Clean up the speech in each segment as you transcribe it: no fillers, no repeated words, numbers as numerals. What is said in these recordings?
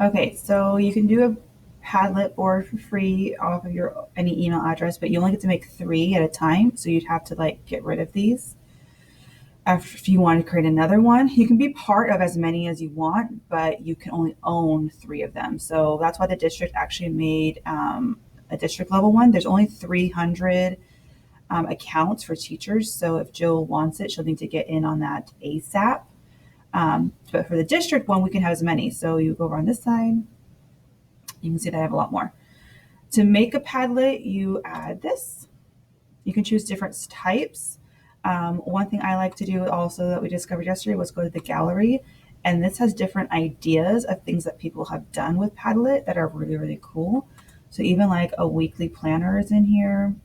Okay, so you can do a Padlet board for free off of your any email address, but you only get to make 3 at a time. So you'd have to like get rid of these. If you want to create another one, you can be part of as many as you want, but you can only own 3 of them. So that's why the district actually made a district level one. There's only 300 accounts for teachers. So if Jill wants it, she'll need to get in on that ASAP. But for the district one, we can have as many. So you go over on this side, you can see that I have a lot more. To make a Padlet, you add this. You can choose different types. One thing I like to do also that we discovered yesterday was go to the gallery, and this has different ideas of things that people have done with Padlet that are really, really cool. So even like a weekly planner is in here.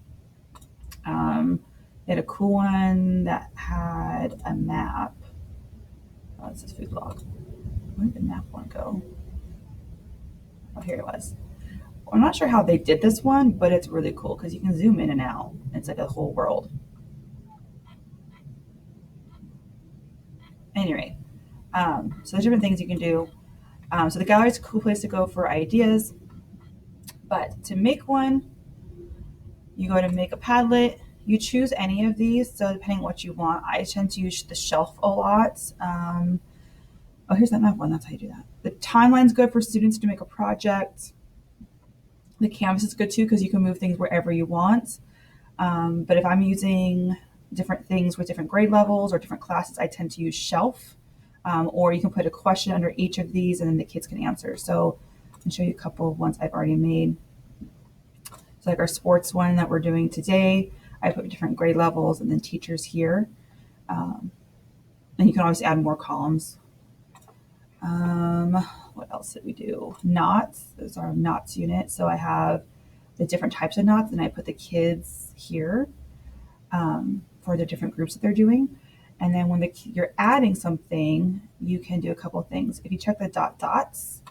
They had a cool one that had a map. Oh, it says food log. Where did the map one go? Oh, here it was. I'm not sure how they did this one, but it's really cool because you can zoom in and out. It's like a whole world. Anyway, so there's different things you can do. So the gallery is a cool place to go for ideas. But to make one, you go to make a Padlet. You choose any of these. So depending on what you want, I tend to use the shelf a lot. Oh, here's that map one. That's how you do that. The timeline's good for students to make a project. The canvas is good too because you can move things wherever you want. But if I'm using different things with different grade levels or different classes, I tend to use shelf. Or you can put a question under each of these and then the kids can answer. So I can show you a couple of ones I've already made. So like our sports one that we're doing today, I put different grade levels and then teachers here. Um, and you can always add more columns. What else did we do? Knots. Those are knots unit. So I have the different types of knots and I put the kids here for the different groups that they're doing. And then when you're adding something, you can do a couple of things. If you check the dots,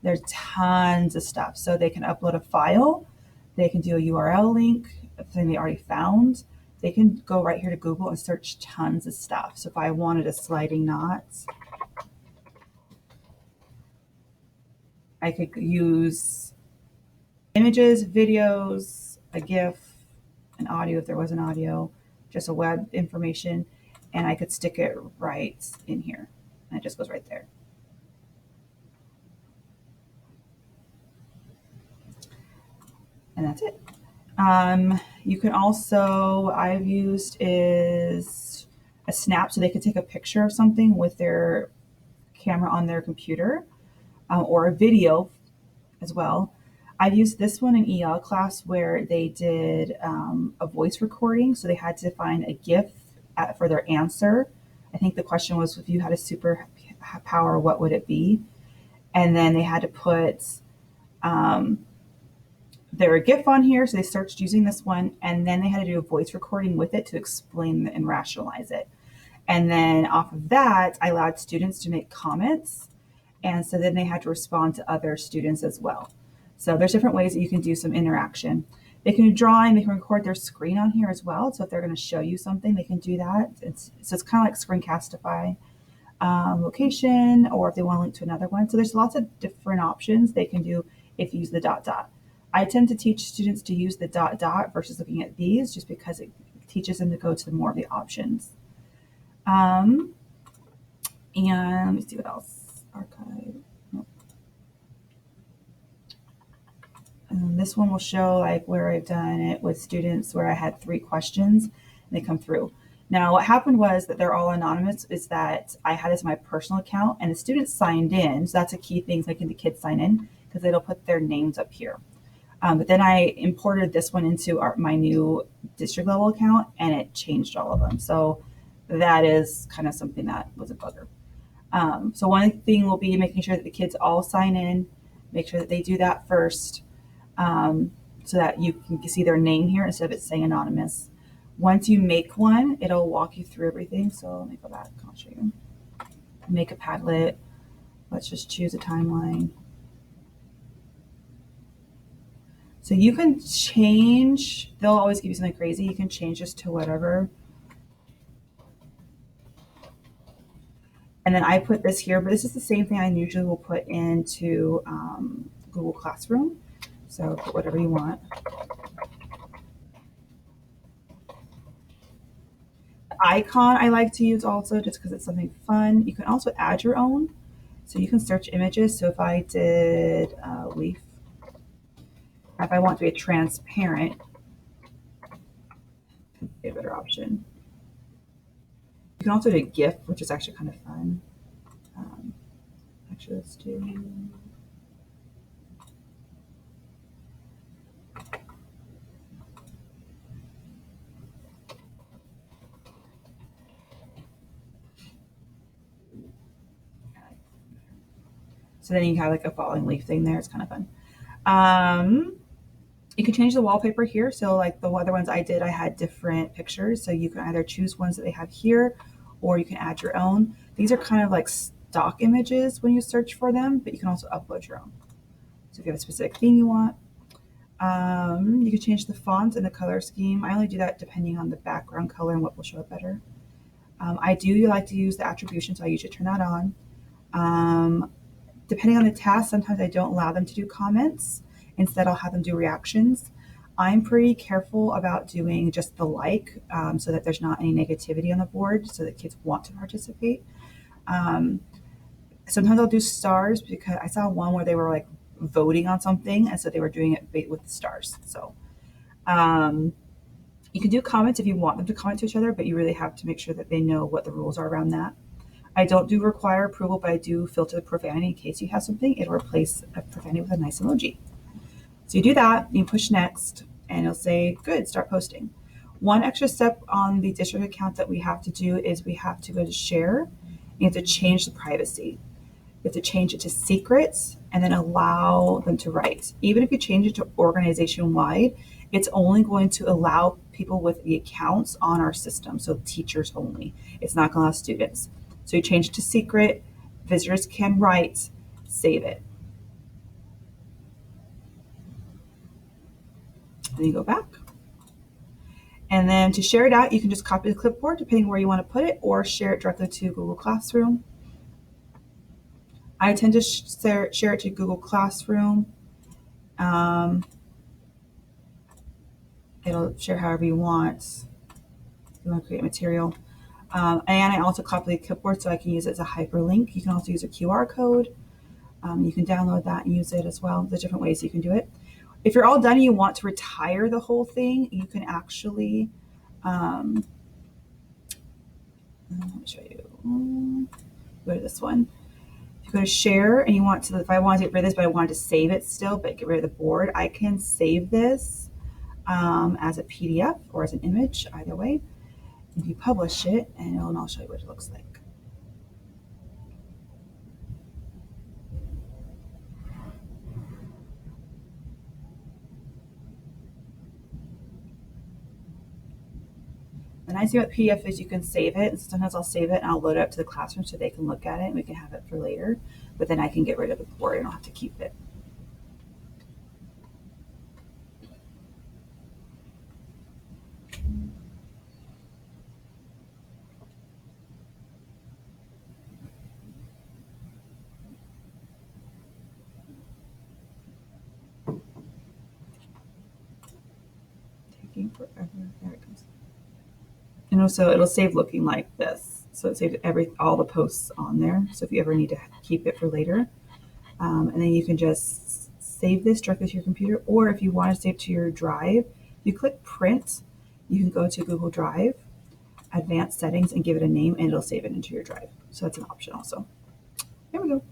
there's tons of stuff. So they can upload a file, they can do a URL link, a thing they already found. They can go right here to Google and search tons of stuff. So if I wanted a sliding knot, I could use images, videos, a GIF, an audio if there was an audio, just a web information, and I could stick it right in here. And it just goes right there. And that's it. You can also, I've used is a snap so they could take a picture of something with their camera on their computer or a video as well. I've used this one in EL class where they did a voice recording. So they had to find a GIF for their answer. I think the question was, if you had a superpower, what would it be? And then they had to put their GIF on here. So they searched using this one. And then they had to do a voice recording with it to explain and rationalize it. And then off of that, I allowed students to make comments. And so then they had to respond to other students as well. So there's different ways that you can do some interaction. They can do drawing, they can record their screen on here as well. So if they're going to show you something, they can do that. So it's kind of like Screencastify location, or if they want to link to another one. So there's lots of different options they can do if you use the dot dot. I tend to teach students to use the dot dot versus looking at these just because it teaches them to go to more of the options. And let me see what else. Archive. This one will show like where I've done it with students where I had 3 questions and they come through. Now what happened was that they're all anonymous is that I had this as my personal account and the students signed in. So that's a key thing, making the kids sign in because it'll put their names up here. But then I imported this one into my new district level account and it changed all of them. So that is kind of something that was a bugger. So one thing will be making sure that the kids all sign in, make sure that they do that first. So that you can see their name here instead of it saying anonymous. Once you make one, it'll walk you through everything. So let me go back, I'll show you. Make a Padlet. Let's just choose a timeline. So you can change, they'll always give you something crazy. You can change this to whatever. And then I put this here, but this is the same thing I usually will put into Google Classroom. So put whatever you want. The icon I like to use also just because it's something fun. You can also add your own. So you can search images. So if I did leaf, if I want to be transparent, a better option. You can also do a GIF, which is actually kind of fun. Actually, let's do. So then you have like a falling leaf thing there. It's kind of fun. You can change the wallpaper here. So like the other ones I did, I had different pictures. So you can either choose ones that they have here, or you can add your own. These are kind of like stock images when you search for them, but you can also upload your own. So if you have a specific theme you want, you can change the font and the color scheme. I only do that depending on the background color and what will show up better. I do like to use the attribution, so I usually turn that on. Depending on the task, sometimes I don't allow them to do comments. Instead, I'll have them do reactions. I'm pretty careful about doing just the like, so that there's not any negativity on the board, so that kids want to participate. Sometimes I'll do stars because I saw one where they were like voting on something, and so they were doing it with the stars. So you can do comments if you want them to comment to each other, but you really have to make sure that they know what the rules are around that. I don't do require approval, but I do filter the profanity in case you have something. It'll replace a profanity with a nice emoji. So you do that, you push next, and it'll say, good, start posting. One extra step on the district account that we have to do is we have to go to share. You have to change the privacy. You have to change it to secrets and then allow them to write. Even if you change it to organization wide, it's only going to allow people with the accounts on our system, so teachers only. It's not going to allow students. So you change it to secret, visitors can write, save it. And you go back. And then to share it out, you can just copy the clipboard depending where you want to put it, or share it directly to Google Classroom. I tend to share it to Google Classroom. It'll share however you want. You want to create material. And I also copy the clipboard so I can use it as a hyperlink. You can also use a QR code. You can download that and use it as well. There's different ways you can do it. If you're all done and you want to retire the whole thing, you can actually, let me show you. Go to this one. If you go to share and you want to, if I want to get rid of this, but I wanted to save it still, but get rid of the board, I can save this as a PDF or as an image, either way. If you publish it, and I'll show you what it looks like. The nice thing about PDF is you can save it. And sometimes I'll save it and I'll load it up to the classroom so they can look at it and we can have it for later. But then I can get rid of the board and I don't have to keep it. Taking forever. There it goes. And also it'll save looking like this. So it saves all the posts on there. So if you ever need to keep it for later, and then you can just save this directly to your computer, or if you want to save to your drive, you click print, you can go to Google Drive, advanced settings, and give it a name, and it'll save it into your drive. So that's an option also. There we go.